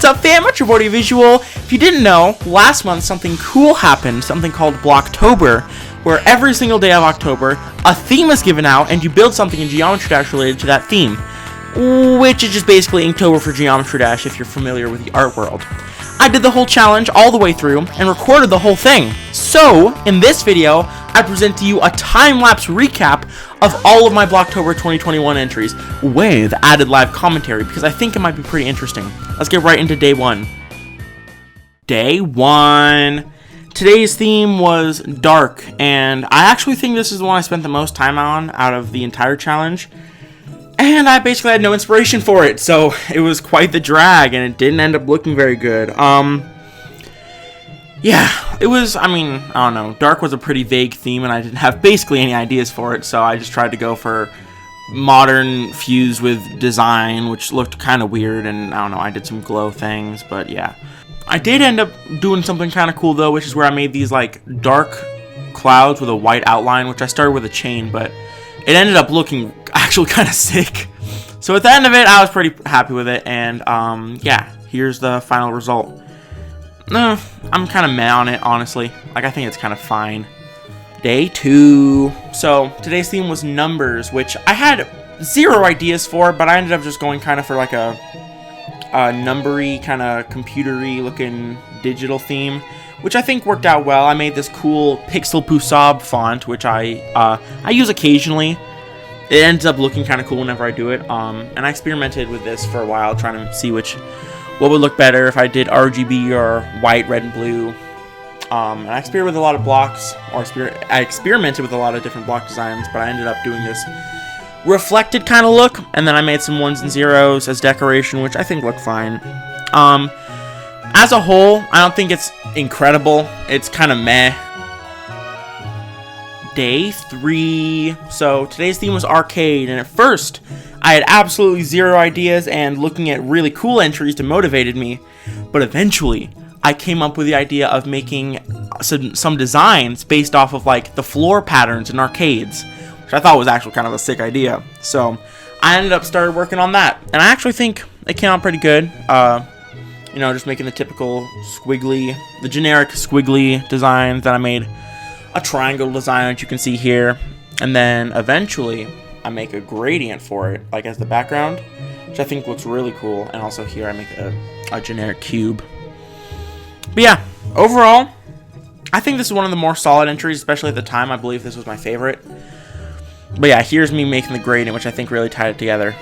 up, fam? It's your AudieoVisual. If you didn't know, last month something cool happened, something called Blocktober, where every single day of October, a theme is given out, and you build something in Geometry Dash related to that theme, which is just basically Inktober for Geometry Dash if you're familiar with the art world. I did the whole challenge all the way through and recorded the whole thing. So, in this video, I present to you a time-lapse recap of all of my Blocktober 2021 entries with added live commentary because I think it might be pretty interesting. Let's get right into day one. Day one. Today's theme was dark, and I actually think this is the one I spent the most time on out of the entire challenge. And I basically had no inspiration for it, so it was quite the drag, and it didn't end up looking very good. Yeah, it was, I don't know, dark was a pretty vague theme, and I didn't have basically any ideas for it, so I just tried to go for modern fused with design, which looked kind of weird, and I don't know, I did some glow things, but yeah. I did end up doing something kind of cool, though, which is where I made these, like, dark clouds with a white outline, which I started with a chain, but it ended up looking actually kind of sick. So at the end of it, I was pretty happy with it, and yeah, here's the final result. I'm kind of meh on it, honestly. Like, I think it's kind of fine. Day two. So today's theme was numbers, which I had zero ideas for, but I ended up just going kind of for like a numbery, kind of computery looking digital theme, which I think worked out well. I made this cool Pixel Pusab font, which I use occasionally. It ends up looking kind of cool whenever I do it, and I experimented with this for a while, trying to see what would look better if I did RGB or white, red, and blue. And I experimented with a lot of blocks, I experimented with a lot of different block designs, but I ended up doing this reflected kind of look, and then I made some ones and zeros as decoration, which I think look fine. As a whole, I don't think it's incredible. It's kind of meh. Day three. So today's theme was arcade, and at first I had absolutely zero ideas, and looking at really cool entries demotivated me, but eventually I came up with the idea of making some designs based off of like the floor patterns in arcades, which I thought was actually kind of a sick idea. So I ended up started working on that, and I actually think it came out pretty good. You know, just making the typical squiggly, the generic squiggly design that I made. A triangle design that you can see here, and then eventually I make a gradient for it, like as the background, which I think looks really cool. And also here I make a generic cube. But yeah, overall, I think this is one of the more solid entries, especially at the time. I believe this was my favorite. But yeah, here's me making the gradient, which I think really tied it together.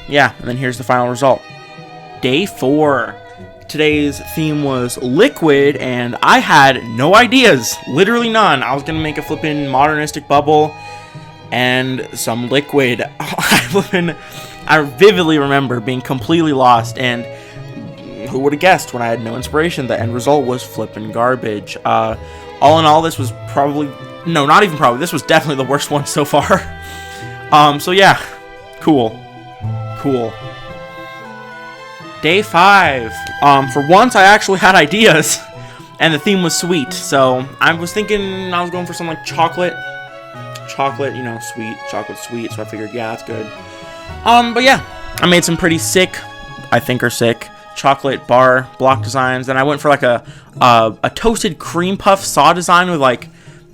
Yeah, and then here's the final result. Day four. Today's theme was liquid, and I had no ideas, literally none. I was gonna make a flippin' modernistic bubble and some liquid. I vividly remember being completely lost, and who would have guessed when I had no inspiration, the end result was flippin' garbage. All in all, this was this was definitely the worst one so far. So yeah, cool. Day five. For once, I actually had ideas, and the theme was sweet. So I was thinking I was going for something like chocolate, you know, sweet, chocolate sweet. So I figured, yeah, that's good. But yeah, I made some pretty sick, I think are sick, chocolate bar block designs. Then I went for like a toasted cream puff saw design with like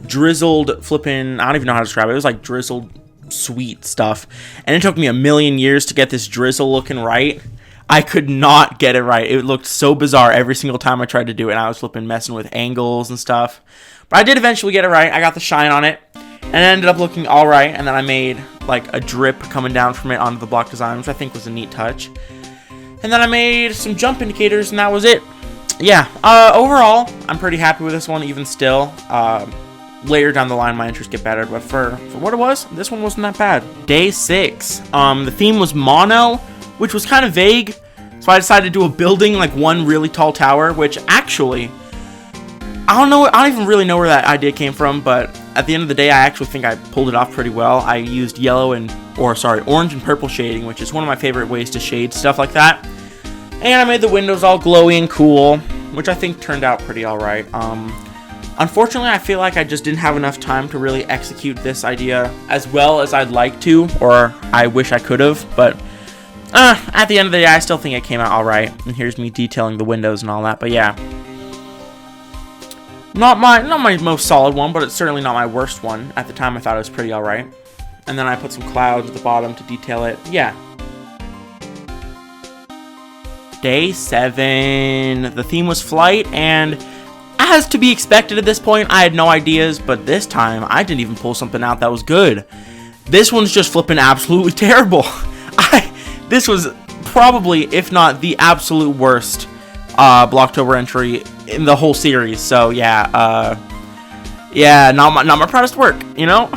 drizzled flippin', I don't even know how to describe it. It was like drizzled sweet stuff, and it took me a million years to get this drizzle looking right. I could not get it right. It looked so bizarre every single time I tried to do it, and I was flipping messing with angles and stuff. But I did eventually get it right. I got the shine on it, and it ended up looking alright, and then I made like a drip coming down from it onto the block design, which I think was a neat touch. And then I made some jump indicators, and that was it. Yeah, overall, I'm pretty happy with this one, even still. Later down the line, my entries get better, but for what it was, this one wasn't that bad. Day six. The theme was mono, which was kind of vague, so I decided to do a building, like one really tall tower, which actually, I don't even really know where that idea came from, but at the end of the day, I actually think I pulled it off pretty well. I used orange and purple shading, which is one of my favorite ways to shade stuff like that. And I made the windows all glowy and cool, which I think turned out pretty alright. Unfortunately, I feel like I just didn't have enough time to really execute this idea as well as I'd like to, or I wish I could have, but At the end of the day, I still think it came out alright. And here's me detailing the windows and all that, but yeah. Not my most solid one, but it's certainly not my worst one. At the time, I thought it was pretty alright. And then I put some clouds at the bottom to detail it. Yeah. Day 7. The theme was flight, and as to be expected at this point, I had no ideas, but this time, I didn't even pull something out that was good. This one's just flipping absolutely terrible. This was probably, if not the absolute worst Blocktober entry in the whole series. So yeah, not my proudest work, you know.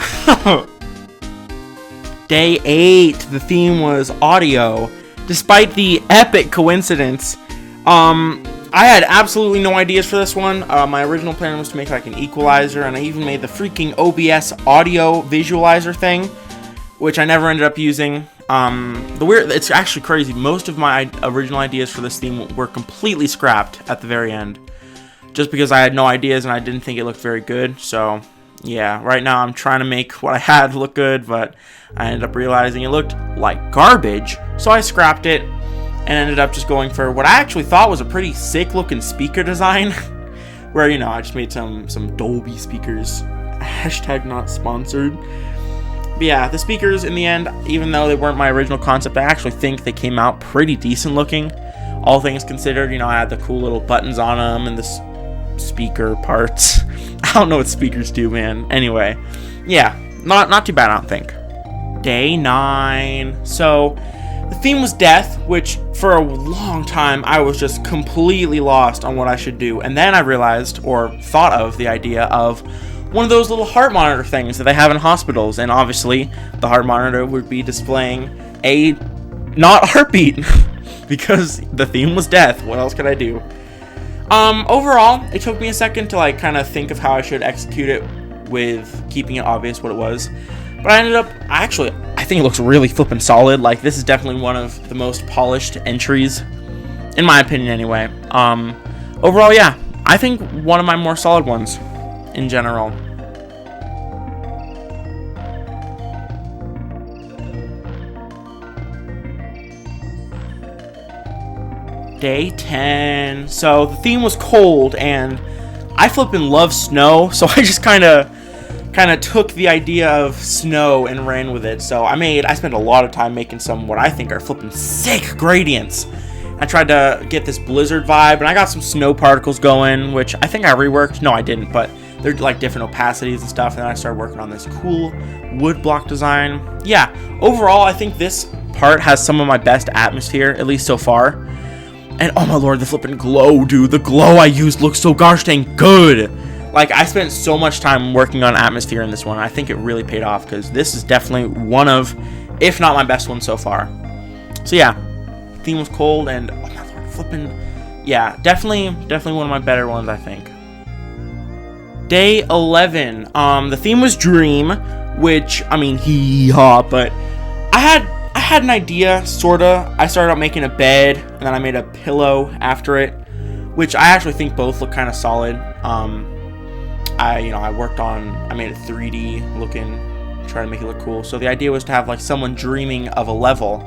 Day 8, the theme was audio. Despite the epic coincidence, I had absolutely no ideas for this one. My original plan was to make like an equalizer, and I even made the freaking OBS audio visualizer thing, which I never ended up using. It's actually crazy. Most of my original ideas for this theme were completely scrapped at the very end, just because I had no ideas and I didn't think it looked very good. So yeah, right now I'm trying to make what I had look good, but I ended up realizing it looked like garbage, so I scrapped it and ended up just going for what I actually thought was a pretty sick looking speaker design, where, you know, I just made some Dolby speakers. Hashtag not sponsored. But yeah, the speakers in the end, even though they weren't my original concept, I actually think they came out pretty decent looking. All things considered, you know, I had the cool little buttons on them and the speaker parts. I don't know what speakers do, man. Anyway, yeah, not too bad, I don't think. Day 9. So the theme was death, which for a long time I was just completely lost on what I should do. And then I realized, or thought of, the idea of one of those little heart monitor things that they have in hospitals, and obviously the heart monitor would be displaying a not heartbeat because the theme was death. What else could I do? Overall, it took me a second to like kind of think of how I should execute it with keeping it obvious what it was, but I ended up I think it looks really flippin' solid. Like, this is definitely one of the most polished entries, in my opinion anyway. Overall, yeah, I think one of my more solid ones in general. Day 10. So the theme was cold, and I flippin' love snow, so I just kind of took the idea of snow and ran with it. So I spent a lot of time making some what I think are flippin' sick gradients. I tried to get this blizzard vibe, and I got some snow particles going, which I think I reworked. No, I didn't, but they're like different opacities and stuff, and then I started working on this cool wood block design. Yeah, overall, I think this part has some of my best atmosphere, at least so far. And oh my lord, the flippin' glow, dude. The glow I used looks so gosh dang good. Like, I spent so much time working on atmosphere in this one. I think it really paid off, because this is definitely one of, if not my best one so far. So yeah, theme was cold, and oh my lord, flippin', yeah, definitely one of my better ones, I think. Day 11. The theme was dream, which, I mean, hee-haw, but I had an idea, sorta. I started out making a bed, and then I made a pillow after it, which I actually think both look kind of solid. I made it 3D looking, try to make it look cool. So the idea was to have like someone dreaming of a level,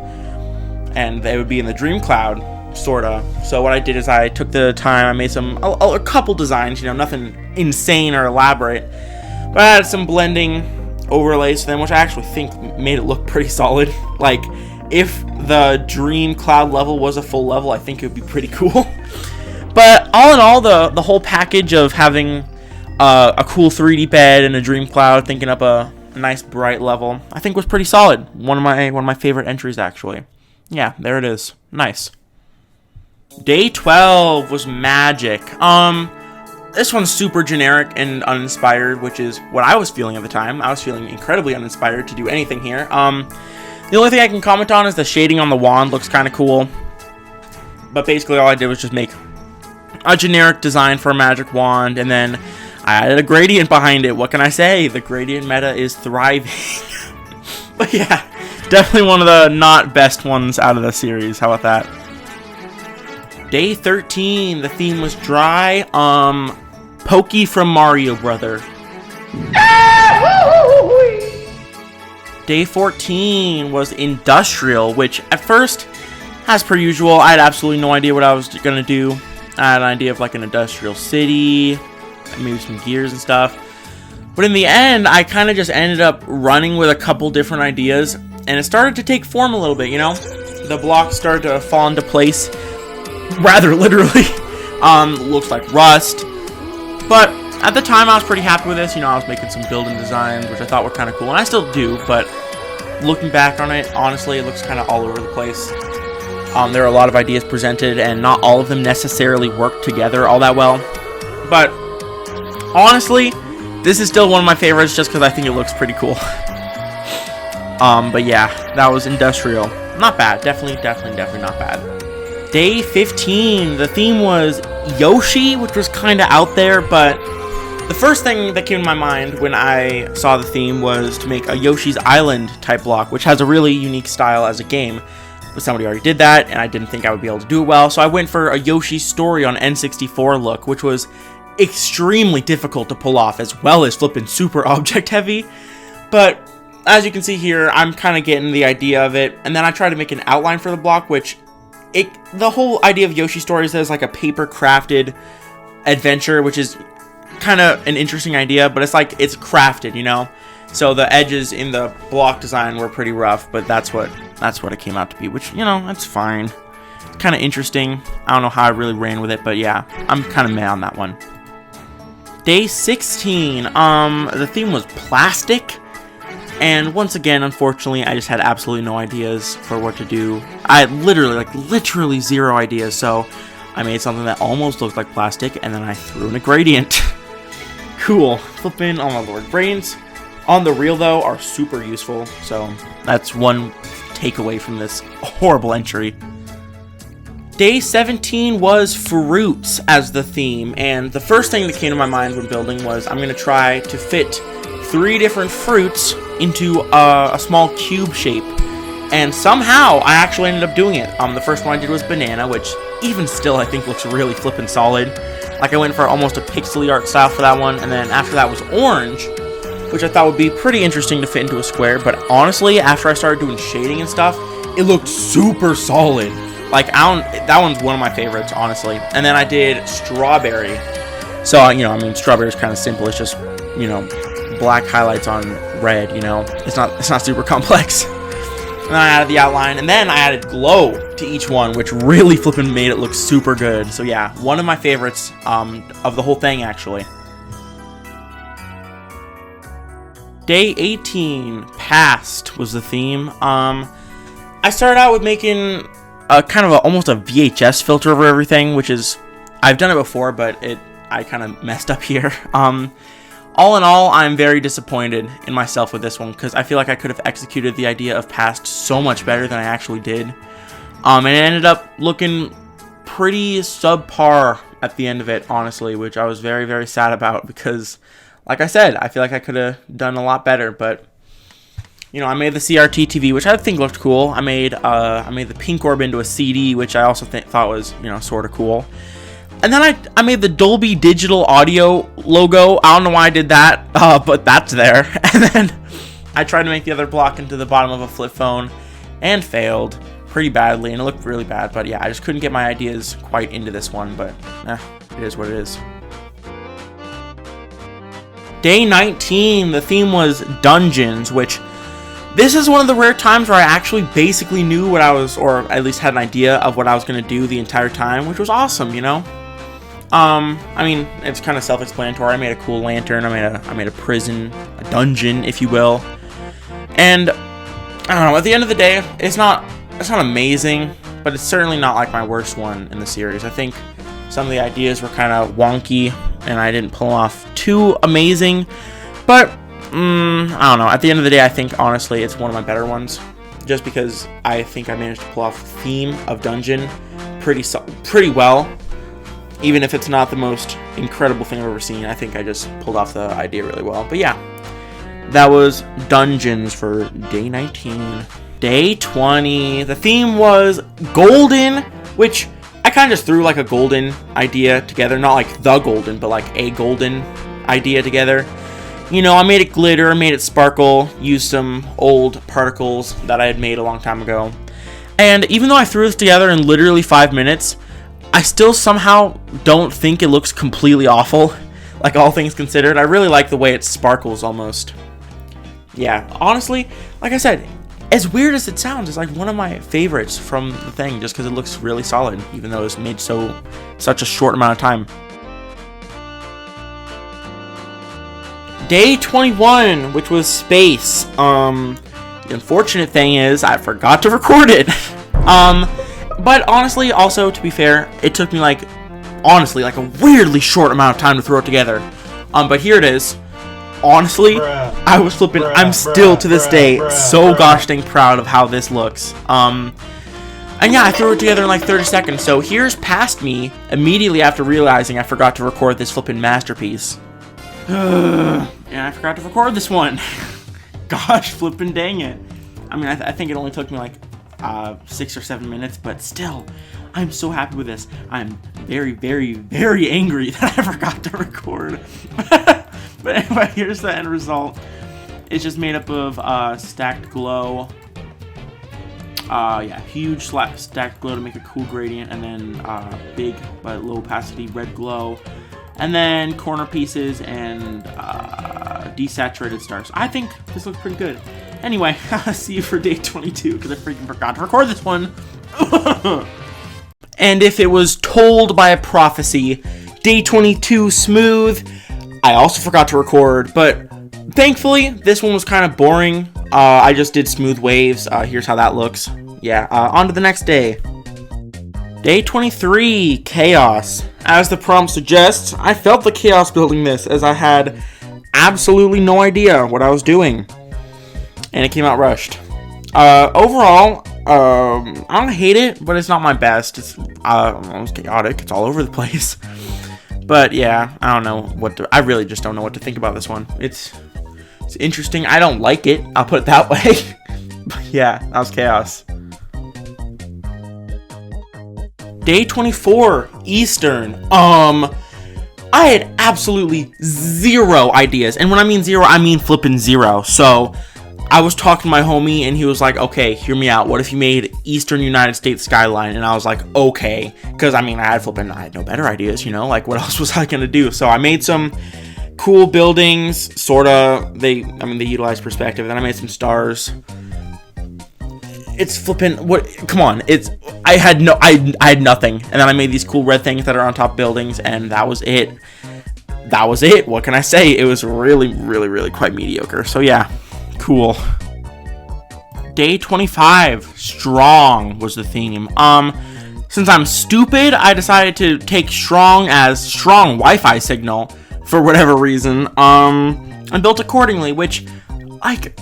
and they would be in the dream cloud, sorta. So what I did is I took the time, I made a couple designs, you know, nothing insane or elaborate, but I had some blending overlays to them, which I actually think made it look pretty solid. Like, if the dream cloud level was a full level, I think it would be pretty cool. But all in all, the whole package of having a cool 3D bed and a dream cloud, thinking up a nice bright level, I think was pretty solid. One of my favorite entries, actually. Yeah, there it is. Nice. Day 12 was magic. This one's super generic and uninspired, which is what I was feeling at the time. I was feeling incredibly uninspired to do anything here. The only thing I can comment on is the shading on the wand looks kind of cool. But basically all I did was just make a generic design for a magic wand, and then I added a gradient behind it. What can I say? The gradient meta is thriving. But yeah, definitely one of the not best ones out of the series. How about that? Day 13, the theme was dry. Pokey from Mario Brother. Day 14 was industrial, which at first, as per usual, I had absolutely no idea what I was going to do. I had an idea of like an industrial city, maybe some gears and stuff. But in the end, I kind of just ended up running with a couple different ideas, and it started to take form a little bit, you know? The blocks started to fall into place, rather literally. Looks like rust. But at the time, I was pretty happy with this. You know, I was making some building designs, which I thought were kind of cool, and I still do, but looking back on it, honestly, it looks kind of all over the place. There are a lot of ideas presented, and not all of them necessarily work together all that well. But honestly, this is still one of my favorites just because I think it looks pretty cool. But yeah, that was industrial. Not bad. Definitely not bad. Day 15, the theme was Yoshi, which was kind of out there, but the first thing that came to my mind when I saw the theme was to make a Yoshi's Island type block, which has a really unique style as a game. But somebody already did that, and I didn't think I would be able to do it well, so I went for a Yoshi Story on N64 look, which was extremely difficult to pull off, as well as flipping super object heavy. But as you can see here, I'm kind of getting the idea of it, and then I tried to make an outline for the block, which the whole idea of Yoshi Stories is like a paper crafted adventure, which is kind of an interesting idea, but it's like it's crafted, you know. So the edges in the block design were pretty rough, but that's what it came out to be, which, you know, that's fine. It's kind of interesting. I don't know how I really ran with it, but yeah, I'm kind of mad on that one. Day 16, the theme was plastic, and once again, unfortunately, I just had absolutely no ideas for what to do. I had literally zero ideas, so I made something that almost looked like plastic, and then I threw in a gradient. Cool. Flipping, oh my lord. Brains on the reel, though, are super useful, so that's one takeaway from this horrible entry. Day 17 was fruits as the theme, and the first thing that came to my mind when building was I'm going to try to fit 3 different fruits into a small cube shape, and somehow I actually ended up doing it. The first one I did was banana, which even still I think looks really flippin' solid. Like I went for almost a pixely art style for that one, and then after that was orange, which I thought would be pretty interesting to fit into a square, but honestly, after I started doing shading and stuff, it looked super solid. Like, that one's one of my favorites, honestly. And then I did strawberry. So, you know, I mean, strawberry is kind of simple. It's just, you know, black highlights on red, you know. It's not super complex. And then I added the outline, and then I added glow to each one, which really flippin' made it look super good. So yeah, one of my favorites of the whole thing, actually. Day 18, Past, was the theme. I started out with making a kind of almost a VHS filter over everything, which is, I've done it before, but I kind of messed up here. All in all, I'm very disappointed in myself with this one, because I feel like I could have executed the idea of Past so much better than I actually did. And it ended up looking pretty subpar at the end of it, honestly, which I was very, very sad about, because, like I said, I feel like I could have done a lot better, but, you know, I made the CRT TV, which I think looked cool. I made the pink orb into a CD, which I also thought was, you know, sort of cool. And then I made the Dolby Digital Audio logo. I don't know why I did that, but that's there. And then I tried to make the other block into the bottom of a flip phone and failed pretty badly, and it looked really bad. But yeah, I just couldn't get my ideas quite into this one, but it is what it is. Day 19, the theme was dungeons, which this is one of the rare times where I actually basically knew what I was, or at least had an idea of what I was going to do the entire time, which was awesome, you know? I mean, it's kind of self-explanatory. I made a cool lantern. I made a prison, a dungeon, if you will. And I don't know. At the end of the day, it's not amazing, but it's certainly not like my worst one in the series. I think some of the ideas were kind of wonky, and I didn't pull off too amazing. But I don't know. At the end of the day, I think honestly, it's one of my better ones, just because I think I managed to pull off the theme of dungeon pretty well. Even if it's not the most incredible thing I've ever seen, I think I just pulled off the idea really well. But yeah, that was dungeons for day 19. Day 20, the theme was golden, which I kind of just threw like a golden idea together. Not like the golden, but like a golden idea together. You know, I made it glitter, made it sparkle, used some old particles that I had made a long time ago. And even though I threw this together in literally 5 minutes, I still somehow don't think it looks completely awful. Like, all things considered, I really like the way it sparkles almost. Yeah, honestly, like I said, as weird as it sounds, it's like one of my favorites from the thing, just because it looks really solid, even though it's made such a short amount of time. Day 21, which was space. The unfortunate thing is I forgot to record it. But honestly, also, to be fair, it took me honestly, a weirdly short amount of time to throw it together. But here it is. Honestly, I was flipping. I'm still to this day so gosh dang proud of how this looks. And yeah, I threw it together in like 30 seconds. So here's past me immediately after realizing I forgot to record this flipping masterpiece. And I forgot to record this one. Gosh flipping dang it. I mean, I think it only took me like 6 or 7 minutes, but still, I'm so happy with this. I'm very, very, very angry that I forgot to record. But anyway, here's the end result. It's just made up of stacked glow. Yeah, huge stacked glow to make a cool gradient, and then big but low opacity red glow, and then corner pieces and desaturated stars. I think this looks pretty good. Anyway, see you for day 22, because I freaking forgot to record this one. And if it was told by a prophecy, day 22 smooth. I also forgot to record, but thankfully this one was kind of boring. I just did smooth waves. Here's how that looks. Yeah, on to the next day. Day 23, chaos. As the prompt suggests, I felt the chaos building this, as I had absolutely no idea what I was doing. And it came out rushed. Overall, I don't hate it, but it's not my best. It's chaotic. It's all over the place. But yeah, I don't know I really just don't know what to think about this one. It's interesting. I don't like it. I'll put it that way. But yeah, that was chaos. Day 24, Eastern. I had absolutely zero ideas. And when I mean zero, I mean flipping zero. So I was talking to my homie, and he was like, okay, hear me out. What if you made Eastern United States skyline? And I was like, okay. Because, I mean, I had no better ideas, you know? Like, what else was I going to do? So I made some cool buildings, sort of. They utilize perspective. Then I made some stars. It's flipping, come on. I had nothing. And then I made these cool red things that are on top buildings, and that was it. That was it. What can I say? It was really, really, really quite mediocre. So, yeah. Cool. Day 25, strong was the theme. Since I'm stupid, I decided to take strong as strong Wi-Fi signal for whatever reason. And built accordingly, which, like,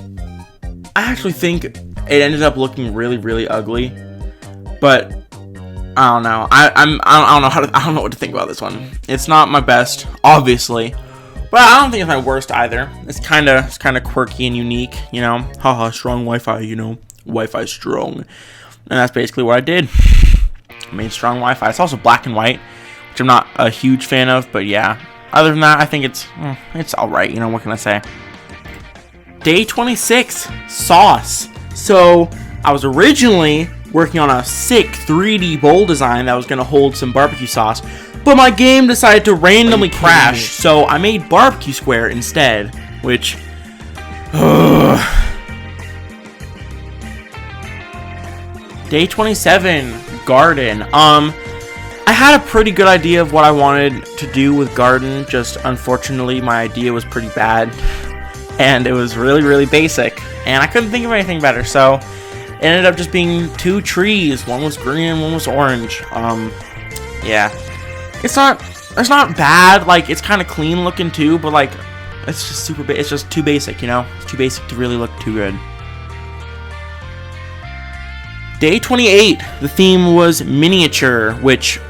I actually think it ended up looking really, really ugly. But I don't know. I don't know what to think about this one. It's not my best, obviously. But I don't think it's my worst either. It's kind of quirky and unique, you know. Haha, strong Wi-Fi, you know. Wi-Fi strong. And that's basically what I did. I made strong Wi-Fi. It's also black and white, which I'm not a huge fan of, but yeah. Other than that, I think it's alright, you know, what can I say? Day 26, sauce. So, I was originally working on a sick 3D bowl design that was going to hold some barbecue sauce. But my game decided to randomly crash, so I made barbecue square instead, which... Day 27, garden. I had a pretty good idea of what I wanted to do with garden, just unfortunately my idea was pretty bad, and it was really, really basic, and I couldn't think of anything better, so it ended up just being 2 trees. One was green and one was orange. Yeah. It's not bad, like, it's kind of clean looking too, but, like, it's just it's just too basic, you know? It's too basic to really look too good. Day 28, the theme was miniature, which,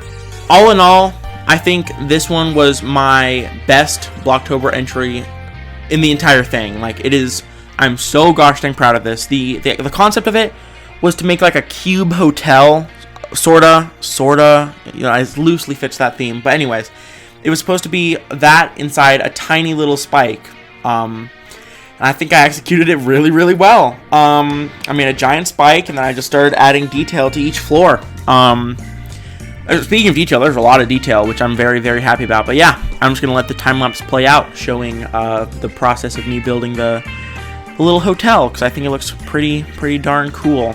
all in all, I think this one was my best Blocktober entry in the entire thing. Like, it is, I'm so gosh dang proud of this. The concept of it was to make, like, a cube hotel, sorta, you know, it loosely fits that theme. But anyways, it was supposed to be that inside a tiny little spike. And I think I executed it really, really well. I made a giant spike, and then I just started adding detail to each floor. Speaking of detail, there's a lot of detail, which I'm very, very happy about. But yeah, I'm just going to let the time-lapse play out, showing the process of me building the little hotel, because I think it looks pretty darn cool.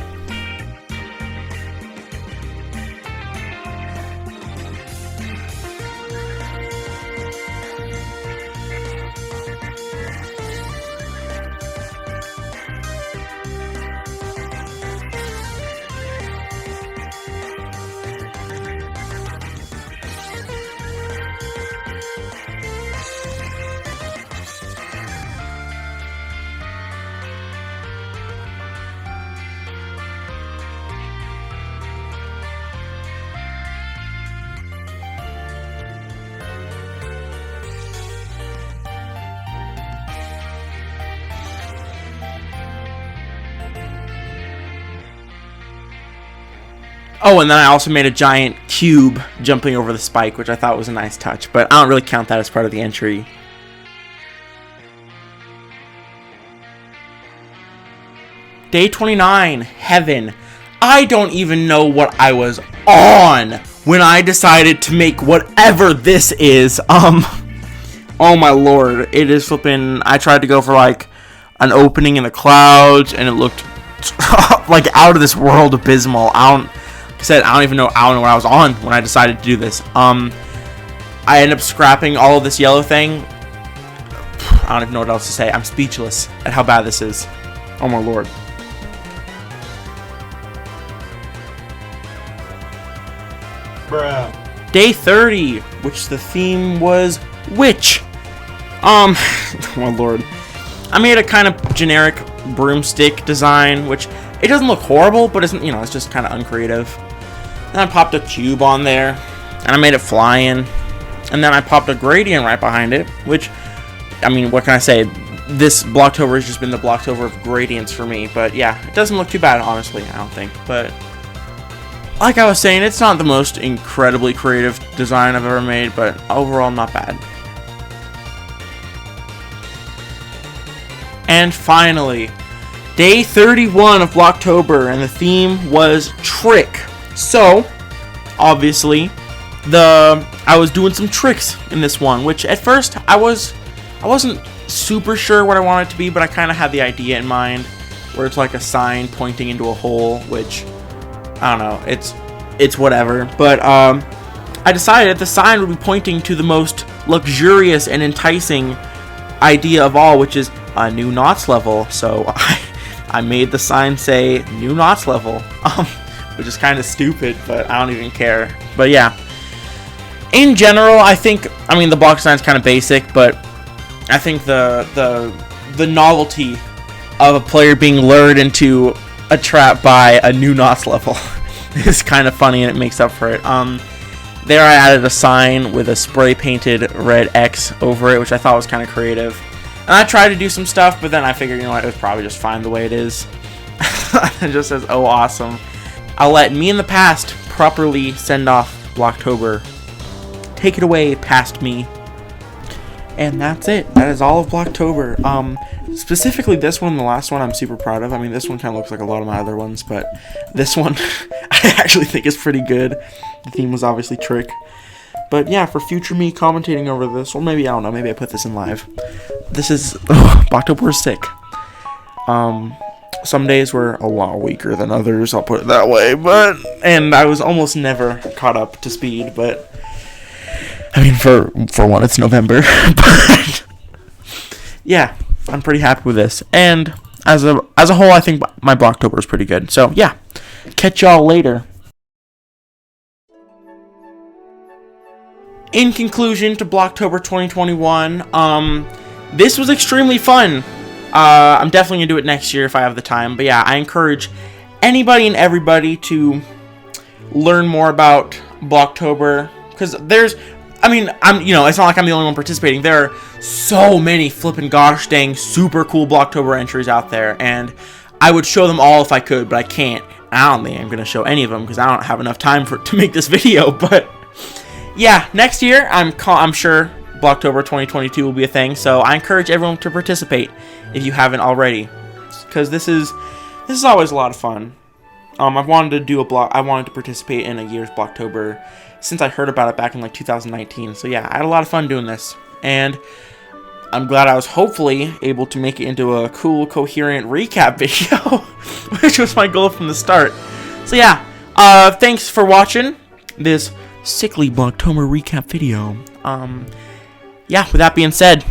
Oh, and then I also made a giant cube jumping over the spike, which I thought was a nice touch, but I don't really count that as part of the entry. Day 29, Heaven. I don't even know what I was on when I decided to make whatever this is. Oh my lord, it is flipping. I tried to go for like an opening in the clouds, and it looked like out of this world abysmal. I don't even know what I was on when I decided to do this. I ended up scrapping all of this yellow thing. I don't even know what else to say. I'm speechless at how bad this is. Oh my lord. Bruh. Day 30, which the theme was witch. Oh my lord. I made a kind of generic broomstick design, which it doesn't look horrible, but isn't, it's just kind of uncreative. Then I popped a cube on there, and I made it flying, and then I popped a gradient right behind it, which, I mean, what can I say? This Blocktober has just been the Blocktober of gradients for me, but yeah, it doesn't look too bad, honestly, I don't think, but like I was saying, it's not the most incredibly creative design I've ever made, but overall, not bad. And finally, day 31 of Blocktober, and the theme was trick. So, obviously, I was doing some tricks in this one, which at first I wasn't super sure what I wanted it to be, but I kind of had the idea in mind, where it's like a sign pointing into a hole, which I don't know, it's whatever. But I decided the sign would be pointing to the most luxurious and enticing idea of all, which is a new knots level. So I made the sign say new knots level. Which is kind of stupid, but I don't even care. But yeah, in general, I mean, the block design is kind of basic, but I think the novelty of a player being lured into a trap by a new knots level is kind of funny, and it makes up for it. There I added a sign with a spray painted red X over it, which I thought was kind of creative. And I tried to do some stuff, but then I figured, it was probably just fine the way it is. It just says, oh, awesome. I'll let me in the past properly send off Blocktober. Take it away, past me. And that's it. That is all of Blocktober. Specifically this one, the last one, I'm super proud of. I mean, this one kind of looks like a lot of my other ones, but this one I actually think is pretty good. The theme was obviously trick. But yeah, for future me commentating over this, or maybe, I don't know, maybe I put this in live. This is, Blocktober is sick. Some days were a lot weaker than others, I'll put it that way, and I was almost never caught up to speed, but, I mean, for one, it's November, but, yeah, I'm pretty happy with this, and as a whole, I think my Blocktober is pretty good, so, yeah, catch y'all later. In conclusion to Blocktober 2021, this was extremely fun. I'm definitely going to do it next year if I have the time. But yeah, I encourage anybody and everybody to learn more about Blocktober. Because it's not like I'm the only one participating. There are so many flippin' gosh dang super cool Blocktober entries out there. And I would show them all if I could, but I can't. I don't think I'm going to show any of them because I don't have enough time to make this video. But yeah, next year, I'm sure Blocktober 2022 will be a thing. So I encourage everyone to participate if you haven't already, because this is always a lot of fun. I've wanted to do I wanted to participate in a year's Blocktober since I heard about it back in like 2019. So yeah, I had a lot of fun doing this, and I'm glad I was hopefully able to make it into a cool, coherent recap video, which was my goal from the start. So yeah, thanks for watching this sickly Blocktober recap video. Yeah, with that being said,